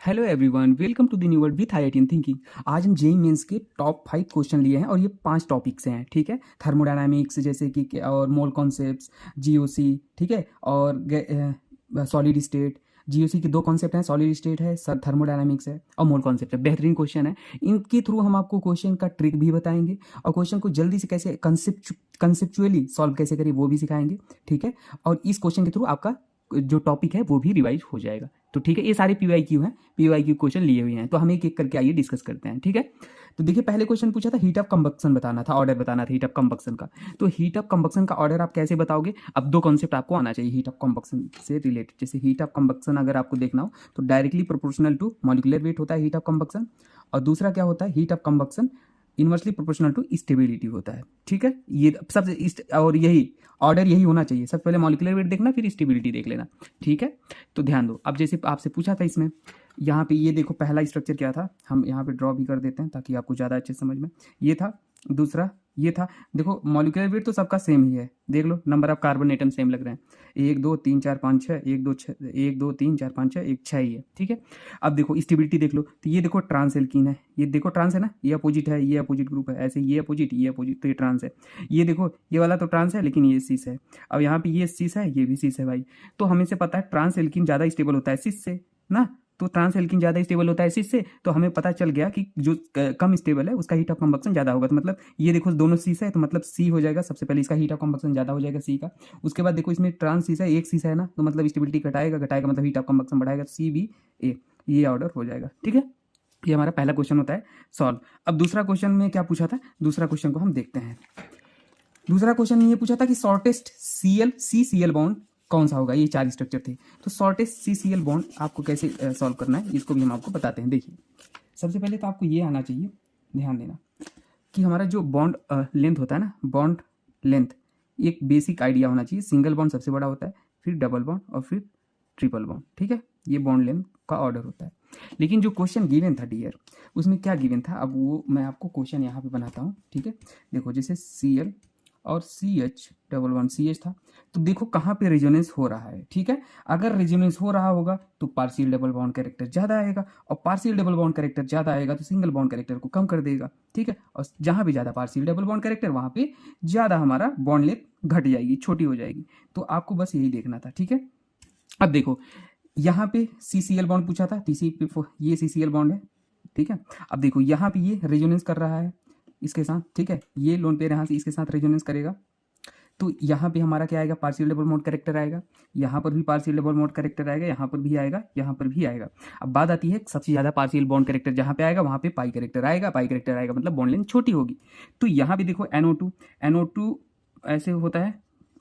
Hello everyone, welcome to the new world with IIT thinking. आज हम JEE mains के top 5 question लिए हैं और ये 5 टॉपिक्स हैं, ठीक है। थर्मोडायनामिक्स जैसे कि और मोल कॉन्सेप्ट्स, जीओसी, ठीक है, और सॉलिड स्टेट। जीओसी के 2 कॉन्सेप्ट हैं, सॉलिड स्टेट है, थर्मोडायनामिक्स है और मोल कॉन्सेप्ट है। बेहतरीन क्वेश्चन है। इनके थ्रू हम आपको क्वेश्चन का ट्रिक भी बताएंगे और क्वेश्चन को जल्दी से कैसे कंसेप्चुअली सॉल्व कैसे करें वो भी सिखाएंगे, ठीक है। और इस क्वेश्चन के थ्रू आपका जो टॉपिक है वो भी रिवाइज हो जाएगा। तो ठीक है, ये सारे PYQ हैं, PYQ क्वेश्चन लिए हुए हैं, तो हम एक एक करके आइए डिस्कस करते हैं, ठीक है। तो देखिए, पहले क्वेश्चन पूछा था हीट ऑफ कंबक्शन बताना था, ऑर्डर बताना था हीट ऑफ कंबक्शन का। तो हीट ऑफ कंबक्शन का ऑर्डर आप कैसे बताओगे? अब 2 कॉन्सेप्ट आपको आना चाहिए हीट ऑफ कंबक्शन से रिलेटेड। जैसे हीट ऑफ कंबक्शन अगर आपको देखना हो तो directly proportional to molecular weight होता है हीट ऑफ कंबक्शन, और दूसरा क्या होता है, heat of combustion inversely proportional to stability होता है, ठीक है। ये सबसे और यही ऑर्डर यही होना चाहिए, सबसे पहले मॉलिक्यूलर वेट देखना फिर स्टेबिलिटी देख लेना, ठीक है। तो ध्यान दो, अब जैसे आपसे पूछा था इसमें, यहाँ पे ये देखो पहला स्ट्रक्चर क्या था, हम यहाँ पे ड्रॉ भी कर देते हैं ताकि आपको ज़्यादा अच्छे समझ में। ये था, दूसरा ये था। देखो मॉलिक्यूलर वेट तो सबका सेम ही है, देख लो number of carbon atom same लग रहे हैं, 1 2 3 4 5 6, 1 2 6 1 2 3 4 5 6 1 6 ही है, ठीक है। अब देखो स्टेबिलिटी देख लो, तो ये देखो ट्रांस एल्कीन है, ये देखो ट्रांस है ना, ये अपोजिट है, ये अपोजिट ग्रुप है, ऐसे ये अपोजिट ये अपोजिट, तो ये ट्रांस है। ये देखो ये वाला तो ट्रांस है लेकिन ये सिस है। अब यहाँ पे ये सिस है, ये भी सिस है भाई। तो हमें से पता है ट्रांस एल्कीन ज़्यादा स्टेबल होता है सिस से ना, तो ट्रांस एल्कीन ज़्यादा स्टेबल होता है सिस से, तो हमें पता चल गया कि जो कम स्टेबल है उसका हीट ऑफ कंबक्शन ज़्यादा होगा। तो मतलब ये देखो दोनों सीस है, तो मतलब सी हो जाएगा सबसे पहले, इसका हीट ऑफ कंबक्शन ज़्यादा हो जाएगा सी का। उसके बाद देखो इसमें ट्रांस सीस है, एक सीस है ना, तो मतलब स्टेबिलिटी घटाएगा, घटाएगा मतलब हीट ऑफ कंबक्शन बढ़ाएगा, CB ये ऑर्डर हो जाएगा, ठीक है। ये हमारा पहला क्वेश्चन होता है सॉल्व। अब दूसरा क्वेश्चन में क्या पूछा था, दूसरा क्वेश्चन को हम देखते हैं। दूसरा क्वेश्चन ये पूछा था कि शॉर्टेस्ट CCl बॉन्ड कौन सा होगा। ये 4 स्ट्रक्चर थे, तो शॉर्टेस्ट CCl बॉन्ड आपको कैसे सॉल्व करना है इसको भी हम आपको बताते हैं। देखिए, सबसे पहले तो आपको ये आना चाहिए, ध्यान देना कि हमारा जो बॉन्ड लेंथ होता है ना, बॉन्ड लेंथ, एक बेसिक आइडिया होना चाहिए। सिंगल बॉन्ड सबसे बड़ा होता है, फिर डबल बॉन्ड और फिर ट्रिपल बॉन्ड, ठीक है। ये बॉन्ड लेंथ का ऑर्डर होता है। लेकिन जो क्वेश्चन गिवन था डियर, उसमें क्या गिवन था, अब वो मैं आपको क्वेश्चन यहाँ पे बनाता हूँ, ठीक है। देखो जैसे Cl और CH11CH था, तो देखो कहाँ पे रेजोनेंस हो रहा है, ठीक है। अगर रेजोनेंस हो रहा होगा तो पार्शियल डबल बॉन्ड कैरेक्टर ज़्यादा आएगा, और पार्शियल डबल बॉन्ड कैरेक्टर ज़्यादा आएगा तो सिंगल बॉन्ड कैरेक्टर को कम कर देगा, ठीक है। और जहाँ भी ज़्यादा पार्शियल डबल बॉन्ड कैरेक्टर वहाँ पे ज़्यादा हमारा बॉन्ड लेंथ घट जाएगी, छोटी हो जाएगी। तो आपको बस यही देखना था, ठीक है। अब देखो यहाँ पे CCl बॉन्ड पूछा था, ये CCl बॉन्ड है, ठीक है। अब देखो यहाँ पे ये रेजोनेंस कर रहा है इसके साथ, ठीक है। ये लोन पेयर यहाँ से इसके साथ रेजोनेंस करेगा, तो यहाँ पे हमारा क्या आएगा, पार्शियल डबल बॉन्ड कैरेक्टर आएगा। यहाँ पर भी पार्शियल डबल बॉन्ड कैरेक्टर आएगा, यहाँ पर भी आएगा, यहाँ पर भी आएगा। अब बात आती है सबसे ज़्यादा पार्शियल बॉन्ड कैरेक्टर जहाँ पे आएगा वहाँ पे पाई कैरेक्टर आएगा, पाई कैरेक्टर आएगा मतलब बॉन्ड लेंथ छोटी होगी। तो यहाँ पे देखो NO2 ऐसे होता है,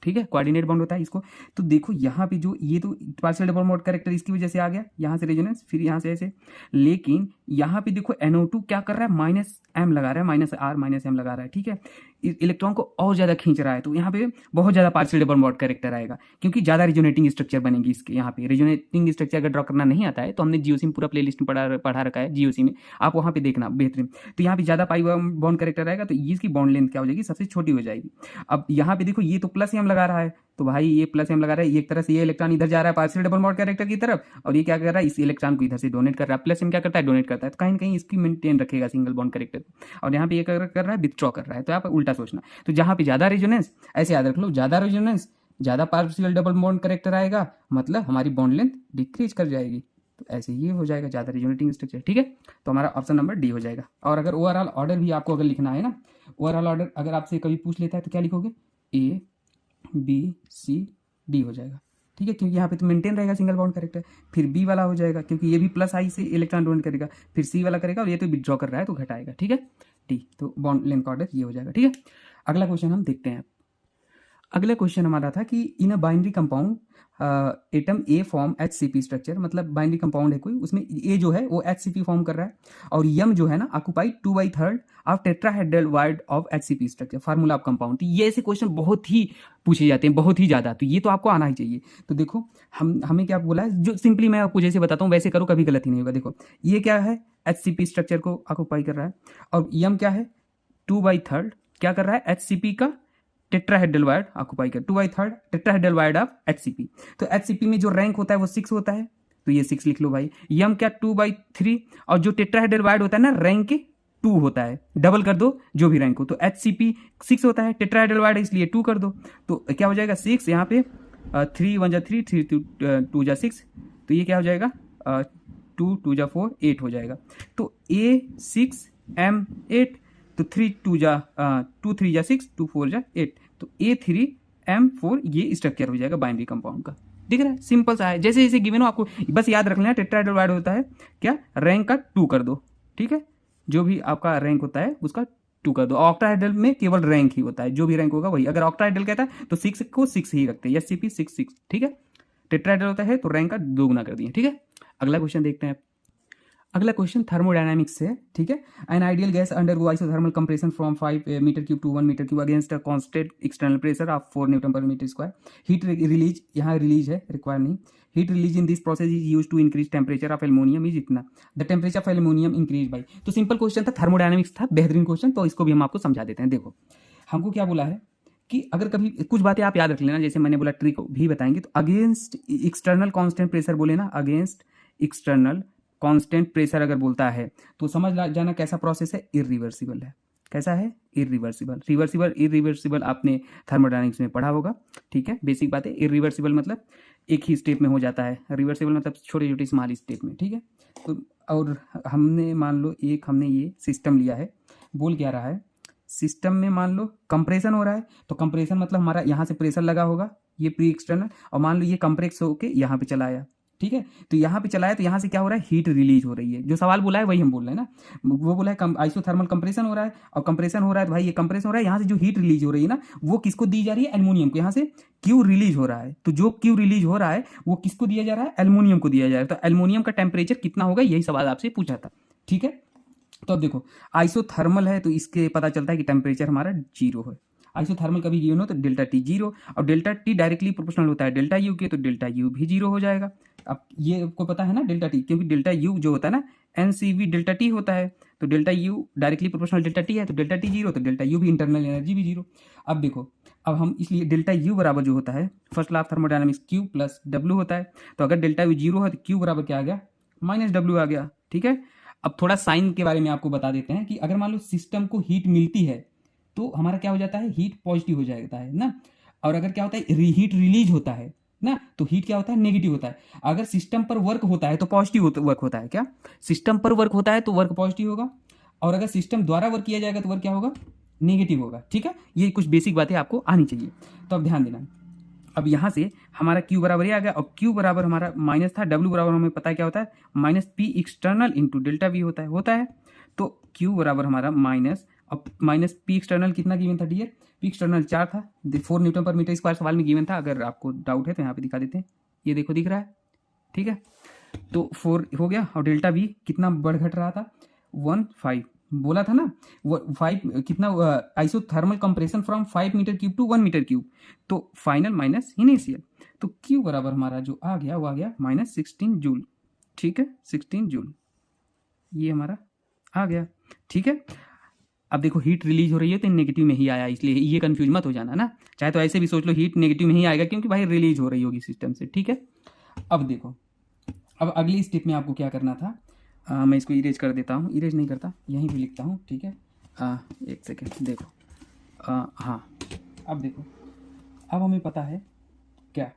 ठीक है, कोऑर्डिनेट बॉन्ड होता है इसको। तो देखो यहाँ पे जो ये तो पार्शियल डबल बॉन्ड कैरेक्टर इसकी वजह से आ गया, यहाँ से रेजोनेंस, फिर यहाँ से ऐसे। लेकिन यहाँ पे देखो NO2 क्या कर रहा है, -M लगा रहा है, -R -M लगा रहा है, ठीक है। इलेक्ट्रॉन को और ज़्यादा खींच रहा है, तो यहाँ पे बहुत ज़्यादा पार्शियल डबल बॉन्ड कैरेक्टर आएगा, क्योंकि ज़्यादा रिजोनेटिंग स्ट्रक्चर बनेगी इसके। यहाँ पे रिजोनेटिंग स्ट्रक्चर अगर ड्रॉ करना नहीं आता है तो हमने जीओसी में पूरा प्लेलिस्ट में पढ़ा रखा है, जीओसी में आप वहाँ पे देखना बेहतरीन। तो यहाँ पे ज़्यादा पाई बॉन्ड कैरेक्टर आएगा, तो इसकी बॉन्ड लेंथ क्या हो जाएगी, सबसे छोटी हो जाएगी। अब यहाँ पे देखो ये तो +M लगा रहा है, तो भाई ये +M लगा रहा है, एक तरह से ये इलेक्ट्रॉन इधर जा रहा है पार्शियल डबल बॉन्ड कैरेक्टर की तरफ, और ये क्या कर रहा है, इस इलेक्ट्रॉन को इधर से डोनेट कर रहा है। +M क्या करता है, डोनेट करता है, तो कहीं ना कहीं इसकी मेंटेन रखेगा सिंगल बॉन्ड कैरेक्टर। और यहाँ पे ये कर रहा है, विथड्रॉ कर रहा है, तो यहाँ पर उल्टा सोचना। तो जहाँ पे ज़्यादा रेजोनेंस, ऐसे याद रख लो, ज़्यादा रेजोनेंस ज़्यादा पार्शियल डबल बॉन्ड कैरेक्टर आएगा, मतलब हमारी बॉन्ड लेंथ डिक्रीज कर जाएगी। तो ऐसे ये हो जाएगा ज़्यादा रिजोनेटिंग स्ट्रक्चर, ठीक है। तो हमारा ऑप्शन नंबर डी हो जाएगा। और अगर ओवरऑल ऑर्डर भी आपको अगर लिखना है ना, ओवरऑल ऑर्डर अगर आपसे कभी पूछ लेता है तो क्या लिखोगे, ABCD हो जाएगा, ठीक है, क्योंकि यहाँ पे तो मेंटेन रहेगा सिंगल बॉन्ड कैरेक्टर। फिर बी वाला हो जाएगा, क्योंकि ये भी +I से इलेक्ट्रॉन डोनेट करेगा, फिर सी वाला करेगा, और ये तो विथड्रॉ कर रहा है तो घटाएगा, ठीक है। डी, तो बॉन्ड लेंथ का ऑर्डर ये हो जाएगा, ठीक है। अगला क्वेश्चन हम देखते हैं। अगला क्वेश्चन हमारा था कि in a binary compound atom A form HCP structure, मतलब बाइनरी कंपाउंड है कोई, उसमें A जो है वो HCP फॉर्म कर रहा है, और M जो है ना occupy 2/3 of tetrahedral void of HCP structure, formula of compound. तो ये ऐसे क्वेश्चन बहुत ही पूछे जाते हैं, बहुत ही ज़्यादा, तो ये तो आपको आना ही चाहिए। तो देखो हमें क्या बोला है, जो सिंपली मैं आपको जैसे बताता हूँ वैसे करो, कभी गलत ही नहीं होगा। देखो ये क्या है, HCP स्ट्रक्चर को ऑक्युपाई कर रहा है, और M क्या है, 2/3 क्या कर रहा है, HCP का टेट्राहेड्रल वाइड ऑक्युपाई कर, 2/3 टेट्राहेड्रल वाइड ऑफ HCP। तो HCP में जो रैंक होता है वो 6 होता है, तो ये 6 लिख लो भाई। यम क्या 2/3, और जो टेट्राहेड्रल वाइड होता है ना रैंक 2 होता है, डबल कर दो जो भी रैंक हो, तो HCP 6 होता है, टेट्राहेड्रल वाइड है इसलिए 2 कर दो, तो क्या हो जाएगा 6, यहाँ पे 3 1 जा 3, 3 2 जा 6, तो ये क्या हो जाएगा 2 2 जा 4 8 हो जाएगा। तो A6M8, तो 3 2 जा 2 3 जा 6, 2 4 जा 8, तो A3M4 ये स्ट्रक्चर हो जाएगा बाइनरी कंपाउंड का। दिख रहा है, सिंपल सा है, जैसे जैसे गिवन हो आपको बस याद रख लेना टेट्राहेड्रल वाइड होता है क्या, रैंक का 2 कर दो, ठीक है, जो भी आपका रैंक होता है उसका 2 कर दो। ऑक्टाहेड्रल में केवल रैंक ही होता है, जो भी रैंक होगा वही, अगर ऑक्टाहेड्रल कहता है तो 6 को 6 ही रखते हैं, SCP 6 6, ठीक है। टेट्राहेड्रल होता है तो रैंक का 2 गुना कर दिए, ठीक है। अगला क्वेश्चन देखते हैं। अगला क्वेश्चन थर्मोडायनामिक्स से है, ठीक है। An ideal gas undergo isothermal compression from 5 metre cube to 1 metre cube against a constant external pressure of 4 newton per metre square. Heat release, यहाँ रिलीज है, रिक्वायर नहीं। Heat release in this process is use to increase temperature of aluminium is इतना, the temperature of aluminium increase by. तो simple question था, thermodynamics था, बेहतरीन question, तो इसको भी हम आपको समझा देते हैं। देखो हमको क्या बोला है कि अगर कभी कुछ बातें आप याद रख लेना, जैसे मैंने बोला ट्रिक भी बताएंगे, तो अगेंस्ट एक्सटर्नल कांस्टेंट प्रेशर बोले ना, अगेंस्ट एक्सटर्नल कांस्टेंट प्रेशर अगर बोलता है तो समझ जाना कैसा प्रोसेस है, इरिवर्सिबल है। कैसा है, इरिवर्सिबल। रिवर्सिबल इरिवर्सिबल आपने थर्मोडायनामिक्स में पढ़ा होगा, ठीक है, बेसिक बात है। इरिवर्सिबल मतलब एक ही स्टेप में हो जाता है, रिवर्सिबल मतलब छोटे छोटे स्मॉल स्टेप में, ठीक है। तो और हमने मान लो एक हमने ये सिस्टम लिया है, बोल क्या रहा है, सिस्टम में मान लो कंप्रेशन हो रहा है, तो कंप्रेशन मतलब हमारा यहाँ से प्रेशर लगा होगा, ये प्री एक्सटर्नल, और मान लो ये कंप्रेस होके यहाँ पे चला आया, ठीक है। तो यहाँ पे चला है, तो यहाँ से क्या हो रहा है, हीट रिलीज हो रही है। जो सवाल बोला है वही हम बोल रहे हैं ना, वो बोला है आइसोथर्मल कंप्रेशन हो रहा है, और कंप्रेशन हो रहा है तो भाई ये कंप्रेशन हो रहा है, यहाँ से जो हीट रिलीज हो रही है ना वो किसको दी जा रही है, एल्युमिनियम को। यहाँ से क्यू रिलीज हो रहा है, तो जो क्यू रिलीज हो रहा है वो किसको दिया जा रहा है, एल्युमिनियम को दिया जा रहा है। तो एल्युमिनियम का टेम्परेचर कितना होगा, यही सवाल आपसे पूछा था, ठीक है। तो अब देखो आइसोथर्मल है तो इसके पता चलता है कि टेम्परेचर हमारा 0 है। आइसोथर्मल कभी गिवन हो तो डेल्टा टी 0, और डेल्टा टी डायरेक्टली प्रोपोर्शनल होता है डेल्टा यू के, तो डेल्टा यू भी 0 हो जाएगा। अब ये आपको पता है ना डेल्टा टी, क्योंकि डेल्टा यू जो होता है ना NCV डेल्टा टी होता है, तो delta U directly proportional delta T है, तो डेल्टा टी 0, तो डेल्टा यू भी इंटरनल एनर्जी भी 0। अब देखो, अब हम इसलिए डेल्टा यू बराबर जो होता है first law of thermodynamics Q plus W होता है, तो अगर डेल्टा यू 0 है तो Q बराबर क्या आ गया, -W आ गया, ठीक है। अब थोड़ा साइन के बारे में आपको बता देते हैं कि अगर मान लो सिस्टम को हीट मिलती है तो हमारा क्या हो जाता है, हीट पॉजिटिव हो जाता है ना, और अगर क्या होता है हीट रिलीज होता है ना, तो हीट क्या होता है, नेगेटिव होता है। अगर सिस्टम पर वर्क होता है तो पॉजिटिव वर्क होता है, क्या सिस्टम पर वर्क होता है तो वर्क पॉजिटिव होगा, और अगर सिस्टम द्वारा वर्क किया जाएगा तो वर्क क्या होगा, नेगेटिव होगा, ठीक है। ये कुछ बेसिक बातें आपको आनी चाहिए, तो अब ध्यान देना। अब यहाँ से हमारा Q बराबर ये आ गया, और Q बराबर हमारा माइनस था, W बराबर हमें पता है क्या होता है, -P external into delta V होता है। तो Q बराबर हमारा माइनस, अब -P एक्सटर्नल कितना गिवन था डियर, P एक्सटर्नल 4 था, 4 न्यूटन पर मीटर स्क्वायर सवाल में गिवन था। अगर आपको डाउट है तो यहाँ पे दिखा देते हैं, ये देखो दिख रहा है, ठीक है। तो 4 हो गया, और डेल्टा V कितना बढ़ घट रहा था, 1.5 बोला था ना, वो 5 कितना, isothermal compression from 5 metre cube to 1 metre cube, तो फाइनल माइनस इनिशियल, तो Q बराबर हमारा जो आ गया वो आ गया -16 जूल, ठीक है, 16 जूल ये हमारा आ गया, ठीक है। अब देखो हीट रिलीज हो रही है तो नेगेटिव में ही आया, इसलिए ये कंफ्यूज मत हो जाना ना, चाहे तो ऐसे भी सोच लो हीट नेगेटिव में ही आएगा क्योंकि भाई रिलीज हो रही होगी सिस्टम से, ठीक है। अब देखो, अब अगली स्टेप में आपको क्या करना था, मैं इसको इरेज कर देता हूँ, इरेज नहीं करता, यहीं भी लिखता हूँ, ठीक है। एक सेकेंड देखो, हाँ अब देखो, अब हमें पता है क्या,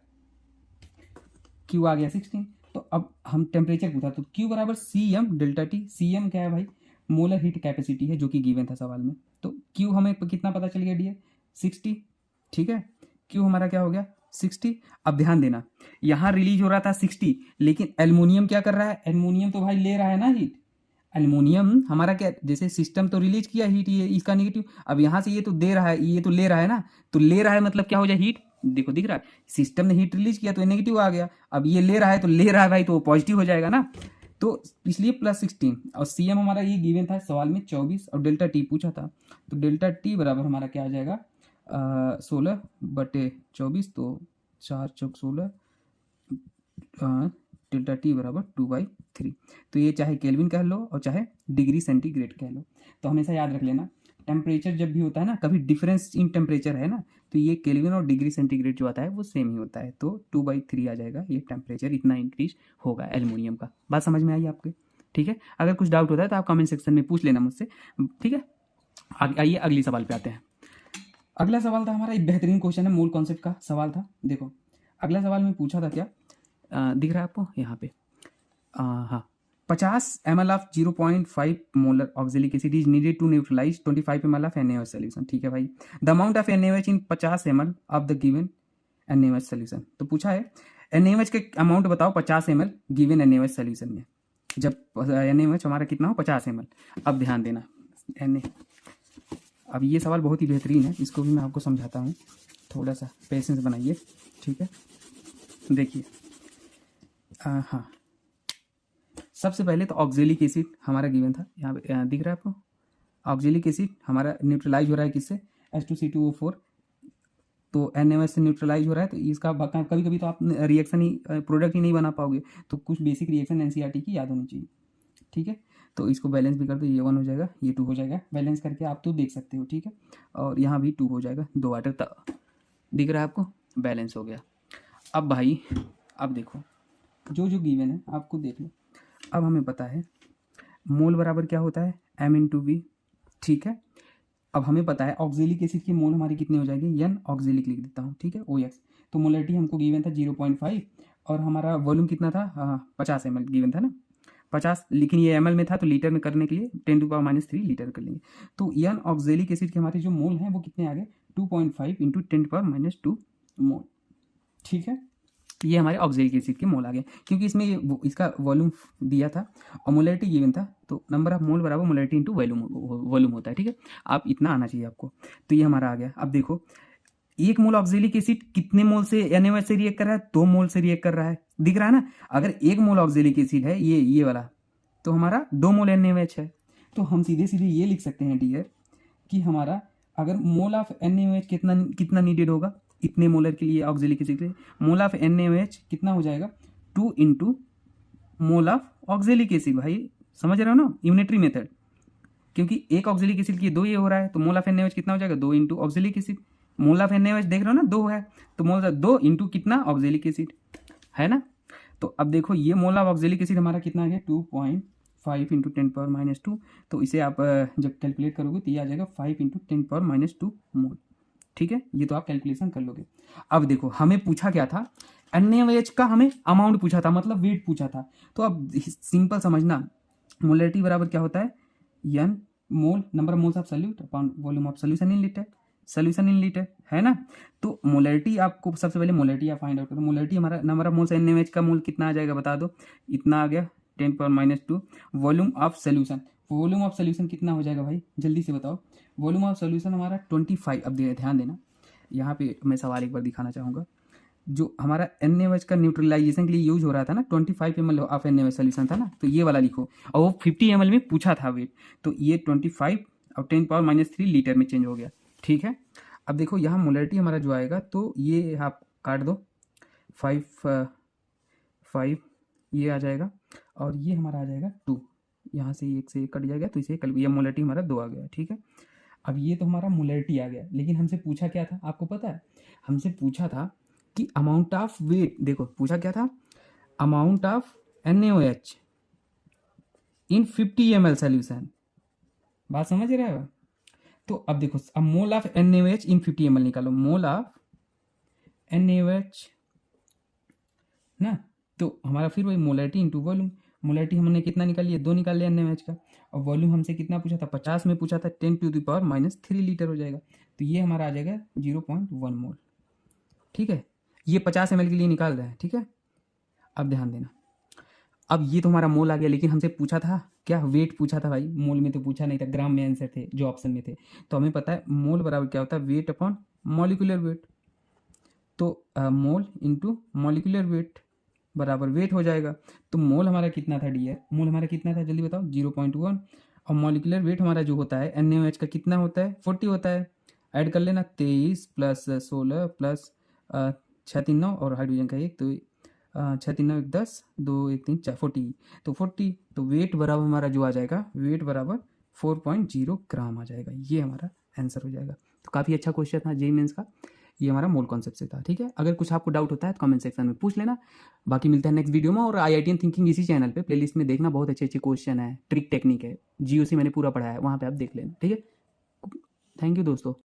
Q आ गया 16, तो अब हम टेम्परेचर पूछा, तो Q बराबर CM डेल्टा टी, CM क्या है भाई, मोलर हीट कैपेसिटी है, जो कि गिवन था सवाल में। तो Q हमें कितना पता चल गया डियर, 60, ठीक है। Q हमारा क्या हो गया 60। अब ध्यान देना, यहाँ रिलीज हो रहा था 60, लेकिन एल्युमिनियम क्या कर रहा है, एल्युमिनियम तो भाई ले रहा है ना हीट, एल्युमिनियम हमारा क्या, जैसे सिस्टम तो रिलीज किया हीट, ये इसका नेगेटिव, अब यहाँ से ये तो दे रहा है, ये तो ले रहा है ना, तो ले रहा है मतलब क्या हो जाए हीट, देखो दिख रहा है, सिस्टम ने हीट रिलीज किया तो नेगेटिव आ गया, अब ये ले रहा है तो ले रहा है भाई तो पॉजिटिव हो जाएगा ना, तो इसलिए +16, और CM हमारा ये गिवन था सवाल में 24, और डेल्टा टी पूछा था, तो डेल्टा टी बराबर हमारा क्या आ जाएगा 16/24, तो 4 चौक 16, डेल्टा टी बराबर 2/3। तो ये चाहे केल्विन कह लो और चाहे डिग्री सेंटीग्रेड कह लो, तो हमेशा याद रख लेना टेम्परेचर जब भी होता है ना, कभी डिफरेंस इन टेम्परेचर है ना, तो ये केल्विन और डिग्री सेंटीग्रेड जो आता है वो सेम ही होता है, तो 2/3 आ जाएगा, ये टेम्परेचर इतना इंक्रीज होगा एल्युमिनियम का। बात समझ में आई आपके? ठीक है, अगर कुछ डाउट होता है तो आप कमेंट सेक्शन में पूछ लेना मुझसे, ठीक है। आइए अगले सवाल पे आते हैं। अगला सवाल था हमारा, एक बेहतरीन क्वेश्चन है, मोल कॉन्सेप्ट का सवाल था। देखो अगला सवाल में पूछा था क्या, दिख रहा है आपको यहाँ पे, हाँ, 50 ml of 0.5 molar oxalic acid is needed to neutralise 25 ml of NaOH solution. ठीक है भाई, the amount of NaOH in 50 ml of the given NaOH solution. तो पूछा है NaOH के अमाउंट बताओ 50 ml गिवन NaOH सोल्यूशन में, जब NaOH हमारा कितना हो 50 ml। अब ध्यान देना अब ये सवाल बहुत ही बेहतरीन है, इसको भी मैं आपको समझाता हूँ, थोड़ा सा पेशेंस बनाइए, ठीक है। देखिए हाँ, सबसे पहले तो ऑक्जेलिक एसिड हमारा गिवन था, यहाँ पे दिख रहा है आपको, ऑक्जेलिक एसिड हमारा न्यूट्रलाइज हो रहा है किससे, H2C2O4, तो NaOH से न्यूट्रलाइज हो रहा है, तो इसका कभी कभी तो आप रिएक्शन ही प्रोडक्ट ही नहीं बना पाओगे, तो कुछ बेसिक रिएक्शन NCERT की याद होनी चाहिए, ठीक है। तो इसको बैलेंस भी कर दो, ये 1 हो जाएगा, ये 2 हो जाएगा, बैलेंस करके आप तो देख सकते हो, ठीक है। और यहाँ भी 2 हो जाएगा, 2 वाटर दिख रहा है आपको, बैलेंस हो गया। अब भाई अब देखो जो जो गिवन है आपको देख लो। अब हमें पता है मोल बराबर क्या होता है M/V, ठीक है। अब हमें पता है ऑक्जेलिक एसिड की मोल हमारी कितनी हो जाएगी, N ऑक्जेलिक लिख देता हूँ, ठीक है, OX। तो मोलरिटी हमको गिवन था 0.5 और हमारा वॉल्यूम कितना था, 50 ml गिवन था ना, 50, लेकिन ये ml में था तो लीटर में करने के लिए 10⁻³ लीटर कर लेंगे। तो N ऑक्जेलिक एसिड के हमारे जो मोल हैं वो कितने आ गए, 2.5 × 10⁻² मोल, ठीक है। ये हमारे ऑक्जेलिक एसिड के मोल आ गए, क्योंकि इसमें इसका वॉल्यूम दिया था और मोलरिटी गिवन था, तो नंबर ऑफ मोल बराबर मोलरिटी इंटू वॉल्यूम होता है, ठीक है। आप इतना आना चाहिए आपको, तो ये हमारा आ गया। अब देखो 1 मोल ऑक्जेलिक एसिड कितने मोल से NaOH से रिएक्ट कर रहा है, 2 मोल से रिएक्ट कर रहा है, दिख रहा है ना। अगर 1 मोल ऑक्जेलिक एसिड है ये वाला, तो हमारा 2 मोल NaOH है, तो हम सीधे सीधे ये लिख सकते हैं डियर कि हमारा अगर मोल ऑफ NaOH कितना नीडेड होगा, इतने मोलर के लिए ऑक्जेलिक एसिड के लिए मोल ऑफ NaOH कितना हो जाएगा, 2 × मोल ऑफ ऑक्जेलिक एसिड। भाई समझ रहे हो ना, यूनिटरी मेथड, क्योंकि एक ऑक्जेलिक एसिड की 2 ये हो रहा है, तो मोल ऑफ NaOH कितना हो जाएगा, 2 × oxalic acid. Mole of NaOH देख रहे हो ना 2 है, तो मोल 2 × कितना ऑक्जेलिक एसिड है ना। तो अब देखो ये मोल ऑफ ऑक्जेलिक एसिड हमारा कितना आ गया, 2.5 × 10⁻²। तो इसे आप जब कैलकुलेट करोगे तो ये आ जाएगा 5 × 10⁻² मोल, ठीक है। ये तो आप कैलकुलेशन कर लोगे। अब देखो हमें पूछा क्या था, NaOH का हमें अमाउंट पूछा था, मतलब वेट पूछा था। तो अब सिंपल समझना, मोलरिटी बराबर क्या होता है, N mole number of moles of solute upon volume of solution in litre, solution in litre है ना। तो मोलरिटी आपको सबसे पहले मोलरिटी आप फाइंड आउट करो। मोलरिटी हमारा नंबर ऑफ मोल्स NaOH का मोल कितना आ जाएगा बता दो, इतना आ गया 10⁻²। Volume of solution, volume of solution कितना हो जाएगा भाई, जल्दी से बताओ। वॉल्यूम ऑफ सॉल्यूशन हमारा 25। अब ध्यान देना, यहाँ पे मैं सवाल एक बार दिखाना चाहूँगा, जो हमारा NaOH का न्यूट्रलाइजेशन के लिए यूज हो रहा था ना, 25 ml ऑफ NaOH सोल्यूशन था ना, तो ये वाला लिखो, और वो 50 ml में पूछा था वेट, तो ये 25 और 10⁻³ लीटर में चेंज हो गया, ठीक है। अब देखो यहाँ मोलरिटी हमारा जो आएगा, तो ये आप काट दो, 5 ये आ जाएगा, और ये हमारा आ जाएगा 2, यहाँ से 1 से 1 कट जाएगा, तो इसे ये मोलरिटी हमारा 2 आ गया, ठीक है। अब ये तो हमारा मोलरिटी आ गया, लेकिन हमसे पूछा क्या था आपको पता है, हमसे पूछा था कि अमाउंट ऑफ वेट, देखो पूछा क्या था, amount of NaOH in 50 ml solution, बात समझ रहे हो। तो अब देखो, अब mole of NaOH in 50 ml निकालो, मोल ऑफ NaOH ना, तो हमारा फिर वही मोलरिटी इंटू वॉल्यूम। मोलरिटी हमने कितना निकाल लिया, 2 निकाल लिया NaOH का, और वॉल्यूम हमसे कितना पूछा था, 50 में पूछा था, 10⁻³ लीटर हो जाएगा, तो ये हमारा आ जाएगा 0.1 मोल, ठीक है। ये 50 ml के लिए निकाल रहे हैं, ठीक है। अब ध्यान देना, अब ये तो हमारा मोल आ गया, लेकिन हमसे पूछा था क्या, वेट पूछा था भाई, मोल में तो पूछा नहीं था, ग्राम में आंसर थे जो ऑप्शन में थे। तो हमें पता है मोल बराबर क्या होता है, वेट अपॉन मॉलिक्यूलर वेट, तो मोल इंटू मॉलिक्यूलर वेट बराबर वेट हो जाएगा। तो मोल हमारा कितना था डियर, मोल हमारा कितना था जल्दी बताओ, 0.1, और मॉलिक्यूलर वेट हमारा जो होता है NaOH का कितना होता है, 40 होता है। ऐड कर लेना, 23 + 16 + 6 3 9 और हाइड्रोजन का 1, तो 6 3 9 1 10 2 1 3 4 40, तो 40, तो वेट बराबर हमारा जो आ जाएगा, वेट बराबर 4.0 ग्राम आ जाएगा, ये हमारा आंसर हो जाएगा। तो काफ़ी अच्छा क्वेश्चन था जेईई मेंस का, ये हमारा मोल कॉन्सेप्ट से था। ठीक है, अगर कुछ आपको डाउट होता है तो कमेंट सेक्शन में पूछ लेना। बाकी मिलते हैं नेक्स्ट वीडियो में। और IITian थिंकिंग इसी चैनल पे प्लेलिस्ट में देखना, बहुत अच्छे अच्छे क्वेश्चन है, ट्रिक टेक्निक है, GOC मैंने पूरा पढ़ाया है, वहाँ पे आप देख लेना। ठीक है, थैंक यू दोस्तों।